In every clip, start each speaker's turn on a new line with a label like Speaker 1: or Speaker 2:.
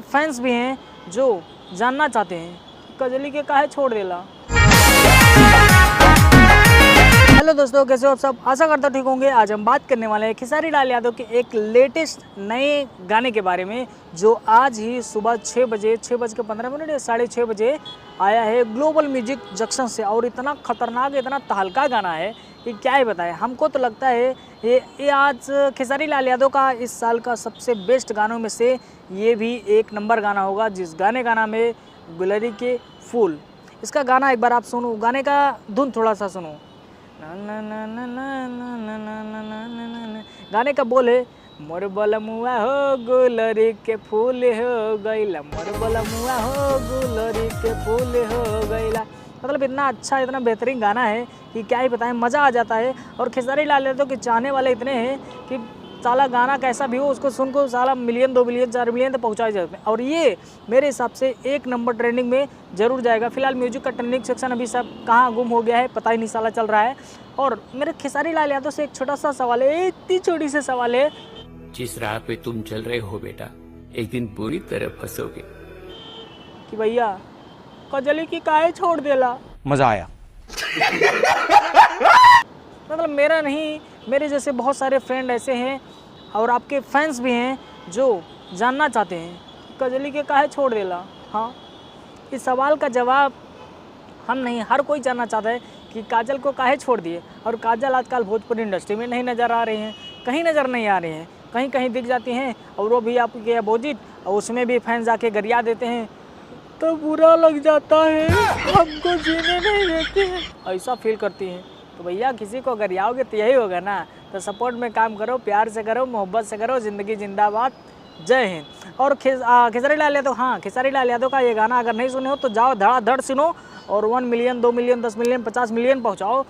Speaker 1: Fans भी हैं जो जानना चाहते हैं कजली के काहे छोड़ देला। हेलो दोस्तों, कैसे हो आप सब? आशा करता ठीक होंगे। आज हम बात करने वाले हैं खेसारी लाल यादव के एक लेटेस्ट नए गाने के बारे में जो आज ही सुबह 6:15 या 6:30 बजे आया है ग्लोबल म्यूजिक जंक्शन से। और इतना खतरनाक, इतना तहलका गाना है कि क्या ही बताएं। हमको तो लगता है ये आज खेसारी लाल यादव का इस साल का सबसे बेस्ट गानों में से ये भी एक नंबर गाना होगा, जिस गाने का नाम है गुलरी के फूल। इसका गाना एक बार आप सुनो, गाने का धुन थोड़ा सा सुनो। गाने का बोल है मोर बलमुआ हो गुलरी के फूल हो गईला, मोर बलमुआ हो गुलरी के फूल हो गईला। मतलब इतना अच्छा, इतना बेहतरीन गाना है कि क्या ही बताएं, मज़ा आ जाता है। और खेसारी लाल यादव के चाहने वाले इतने हैं कि साला गाना कैसा भी हो उसको सुनको साला मिलियन, 2 मिलियन, 4 मिलियन तक पहुँचाए जाते हैं। और ये मेरे हिसाब से एक नंबर ट्रेंडिंग में ज़रूर जाएगा। फिलहाल म्यूजिक का ट्रेंडिंग सेक्शन अभी सब कहाँ गुम हो गया है पता ही नहीं साला चल रहा है। और मेरे खेसारी लाल यादव से एक छोटा सा सवाल है, इतनी छोटी सी सवाल है।
Speaker 2: जिस राह पे तुम चल रहे हो बेटा, एक दिन बुरी तरह फंसोगे।
Speaker 1: कि भैया कजली की काहे छोड़ देला।
Speaker 3: मजा आया।
Speaker 1: मतलब मेरा नहीं, मेरे जैसे बहुत सारे फ्रेंड ऐसे हैं और आपके फैंस भी हैं जो जानना चाहते हैं कजली के काहे छोड़ देला। हाँ, इस सवाल का जवाब हम नहीं, हर कोई जानना चाहता है कि काजल को काहे छोड़ दिए। और काजल आजकल भोजपुरी इंडस्ट्री में नहीं नज़र आ रही हैं, कहीं नज़र नहीं आ रही हैं, कहीं कहीं दिख जाती हैं और वो भी आपके अपोजिट, और उसमें भी फैंस आके गरिया देते हैं तो बुरा लग जाता है, हमको जीने नहीं देते हैं, ऐसा फील करती हैं। तो भैया किसी को अगर आओगे तो यही होगा ना, तो सपोर्ट में काम करो, प्यार से करो, मोहब्बत से करो। ज़िंदगी जिंदाबाद, जय हिंद। और खेसारी लाल यादव, हाँ खेसारी लाल यादव का ये गाना अगर नहीं सुने हो तो जाओ धड़ाधड़ सुनो और 1 मिलियन, 2 मिलियन, 10 मिलियन, 50 मिलियन पहुँचाओ।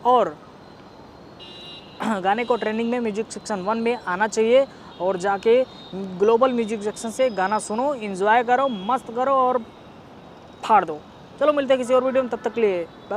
Speaker 1: और गाने को ट्रेंडिंग में म्यूजिक सेक्शन 1 में आना चाहिए और जाके ग्लोबल म्यूजिक सेक्शन से गाना सुनो, एंजॉय करो, मस्त करो और फाड़ दो। चलो मिलते हैं किसी और वीडियो में, तब तक के लिए बाय बाय।